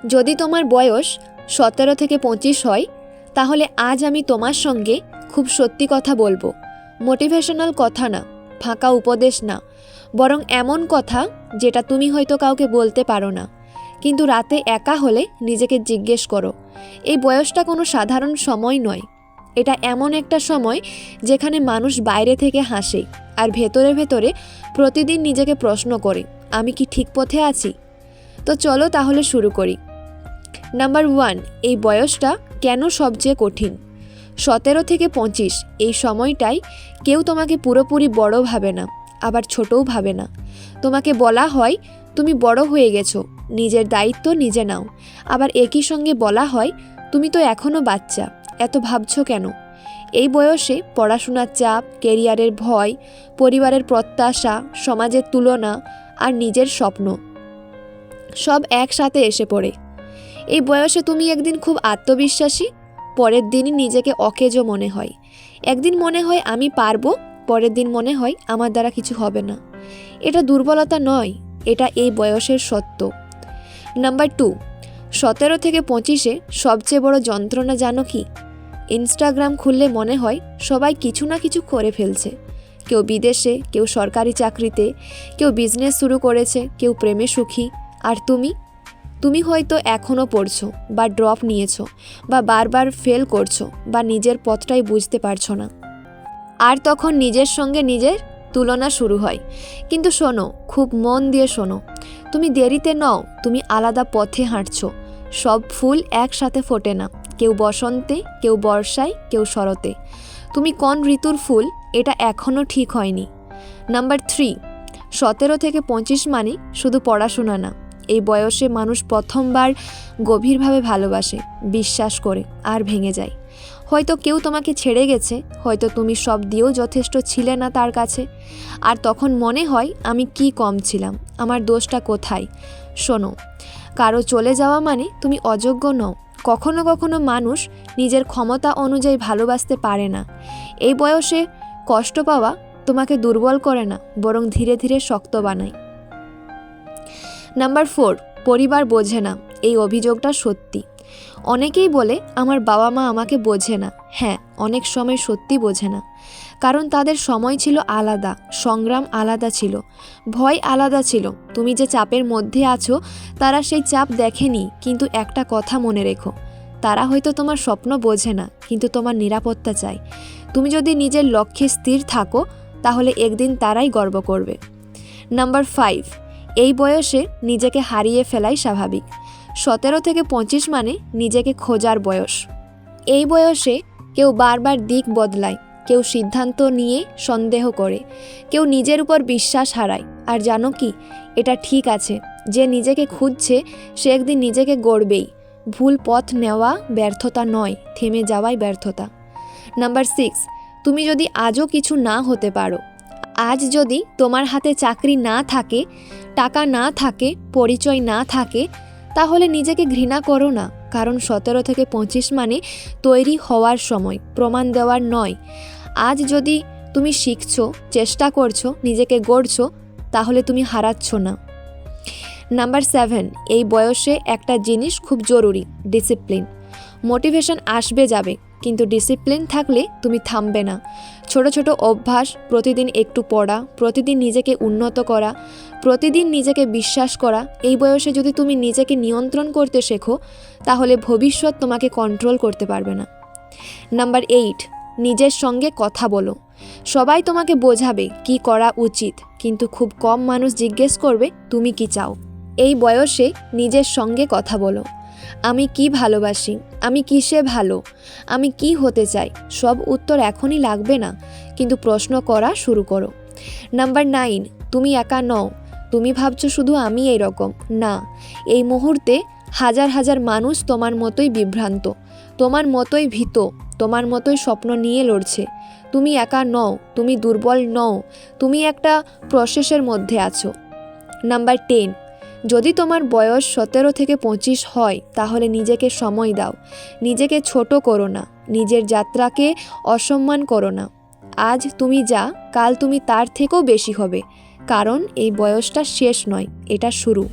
যদি তোমার বয়স 17 থেকে 25 হয়, তাহলে আজ আমি তোমার সঙ্গে খুব সত্যি কথা বলবো। মোটিভেশনাল কথা না, ফাঁকা উপদেশ না, বরং এমন কথা যেটা তুমি হয়তো কাউকে বলতে পারো না, কিন্তু রাতে একা হলে নিজেকে জিজ্ঞেস করো। এই বয়সটা কোনো সাধারণ সময় নয়। এটা এমন একটা সময় যেখানে মানুষ বাইরে থেকে হাসে আর ভেতরে ভেতরে প্রতিদিন নিজেকে প্রশ্ন করে, আমি কি ঠিক পথে আছি? তো চলো তাহলে শুরু করি। নাম্বার 1, এই বয়সটা কেন সবচেয়ে কঠিন? 17 থেকে 25 এই সময়টাই কেউ তোমাকে পুরোপুরি বড় ভাবে না, আবার ছোটও ভাবে না। তোমাকে বলা হয় তুমি বড় হয়ে গেছো, নিজের দায়িত্ব নিজে নাও। আবার একই সঙ্গে বলা হয় তুমি তো এখনও বাচ্চা, এত ভাবছো কেন? এই বয়সে পড়াশোনার চাপ, কেরিয়ারের ভয়, পরিবারের প্রত্যাশা, সমাজের তুলনা আর নিজের স্বপ্ন সব একসাথে এসে পড়ে। এই বয়সে তুমি একদিন খুব আত্মবিশ্বাসী, পরের দিনই নিজেকে অকেজো মনে হয়। একদিন মনে হয় আমি পারবো, পরের দিন মনে হয় আমার দ্বারা কিছু হবে না। এটা দুর্বলতা নয়, এটা এই বয়সের সত্য। নাম্বার 2, 17 থেকে 25-এ সবচেয়ে বড় যন্ত্রণা জানো কি? ইনস্টাগ্রাম খুললে মনে হয় সবাই কিছু না কিছু করে ফেলছে। কেউ বিদেশে, কেউ সরকারি চাকরিতে, কেউ বিজনেস শুরু করেছে, কেউ প্রেমে সুখী। আর তুমি হয়তো এখনও পড়ছো, বা ড্রপ নিয়েছো, বা বারবার ফেল করছো, বা নিজের পথটাই বুঝতে পারছো না। আর তখন নিজের সঙ্গে নিজের তুলনা শুরু হয়। কিন্তু শোনো, খুব মন দিয়ে শোনো, তুমি দেরিতে নও, তুমি আলাদা পথে হাঁটছো। সব ফুল একসাথে ফোটে না, কেউ বসন্তে, কেউ বর্ষায়, কেউ শরতে। তুমি কোন ঋতুর ফুল এটা এখনও ঠিক হয়নি। নাম্বার 3, 17 থেকে 25 মানে শুধু পড়াশোনা না। এই বয়সে মানুষ প্রথমবার গভীরভাবে ভালোবাসে, বিশ্বাস করে আর ভেঙে যায়। হয়তো কেউ তোমাকে ছেড়ে গেছে, হয়তো তুমি সব দিয়েও যথেষ্ট ছিলে না তার কাছে। আর তখন মনে হয় আমি কি কম ছিলাম, আমার দোষটা কোথায়? শোনো, কারো চলে যাওয়া মানে তুমি অযোগ্য নও। কখনো কখনো মানুষ নিজের ক্ষমতা অনুযায়ী ভালোবাসতে পারে না। এই বয়সে কষ্ট পাওয়া তোমাকে দুর্বল করে না, বরং ধীরে ধীরে শক্ত বানায়। নাম্বার 4, পরিবার বোঝে না। এই অভিযোগটা সত্যি। অনেকেই বলে আমার বাবা মা আমাকে বোঝে না। হ্যাঁ, অনেক সময় সত্যি বোঝে না, কারণ তাদের সময় ছিল আলাদা, সংগ্রাম আলাদা ছিল, ভয় আলাদা ছিল। তুমি যে চাপের মধ্যে আছো তারা সেই চাপ দেখেনি। কিন্তু একটা কথা মনে রেখো, তারা হয়তো তোমার স্বপ্ন বোঝে না, কিন্তু তোমার নিরাপত্তা চাই। তুমি যদি নিজের লক্ষ্যে স্থির থাকো, তাহলে একদিন তারাই গর্ব করবে। নাম্বার 5, এই বয়সে নিজেকে হারিয়ে ফেলাই স্বাভাবিক। 17 থেকে 25 মানে নিজেকে খোঁজার বয়স। এই বয়সে কেউ বারবার দিক বদলায়, কেউ সিদ্ধান্ত নিয়ে সন্দেহ করে, কেউ নিজের উপর বিশ্বাস হারায়। আর জানো কি, এটা ঠিক আছে। যে নিজেকে খুঁজছে সে একদিন নিজেকে গড়বেই। ভুল পথ নেওয়া ব্যর্থতা নয়, থেমে যাওয়াই ব্যর্থতা। নাম্বার 6, তুমি যদি আজও কিছু না হতে পারো, আজ যদি তোমার হাতে চাকরি না থাকে, টাকা না থাকে, পরিচয় না থাকে, তাহলে নিজেকে ঘৃণা করো না। কারণ 17 থেকে 25 মানে তৈরি হওয়ার সময়, প্রমাণ দেওয়ার নয়। আজ যদি তুমি শিখছো, চেষ্টা করছো, নিজেকে গড়ছো, তাহলে তুমি হারাচ্ছ না। নাম্বার 7, এই বয়সে একটা জিনিস খুব জরুরি, ডিসিপ্লিন। মোটিভেশন আসবে যাবে, কিন্তু ডিসিপ্লিন থাকলে তুমি থামবে না। ছোট ছোট অভ্যাস, প্রতিদিন একটু পড়া, প্রতিদিন নিজেকে উন্নত করা, প্রতিদিন নিজেকে বিশ্বাস করা। এই বয়সে যদি তুমি নিজেকে নিয়ন্ত্রণ করতে শেখো, তাহলে ভবিষ্যৎ তোমাকে কন্ট্রোল করতে পারবে না। নাম্বার 8, নিজের সঙ্গে কথা বলো। সবাই তোমাকে বোঝাবে কি করা উচিত, কিন্তু খুব কম মানুষ জিজ্ঞেস করবে তুমি কি চাও। এই বয়সে নিজের সঙ্গে কথা বলো। আমি কি ভালোবাসি, আমি কিসে ভালো, আমি কি হতে চাই। সব উত্তর এখনই লাগবে না, কিন্তু প্রশ্ন করা শুরু করো। নাম্বার 9, তুমি একা নও। তুমি ভাবছো শুধু আমি এইরকম, না। এই মুহূর্তে হাজার হাজার মানুষ তোমার মতোই বিভ্রান্ত, তোমার মতোই ভীত, তোমার মতোই স্বপ্ন নিয়ে লড়ছে। তুমি একা নও, তুমি দুর্বল নও, তুমি একটা প্রসেসের মধ্যে আছো। নাম্বার 10, যদি তোমার বয়স 17 থেকে 25 হয়, তাহলে নিজেকে সময় দাও। নিজেকে ছোট করো না, নিজের যাত্রাকে অসম্মান করো না। আজ তুমি যা, কাল তুমি তার থেকেও বেশি হবে। কারণ এই বয়সটা শেষ নয়, এটা শুরু।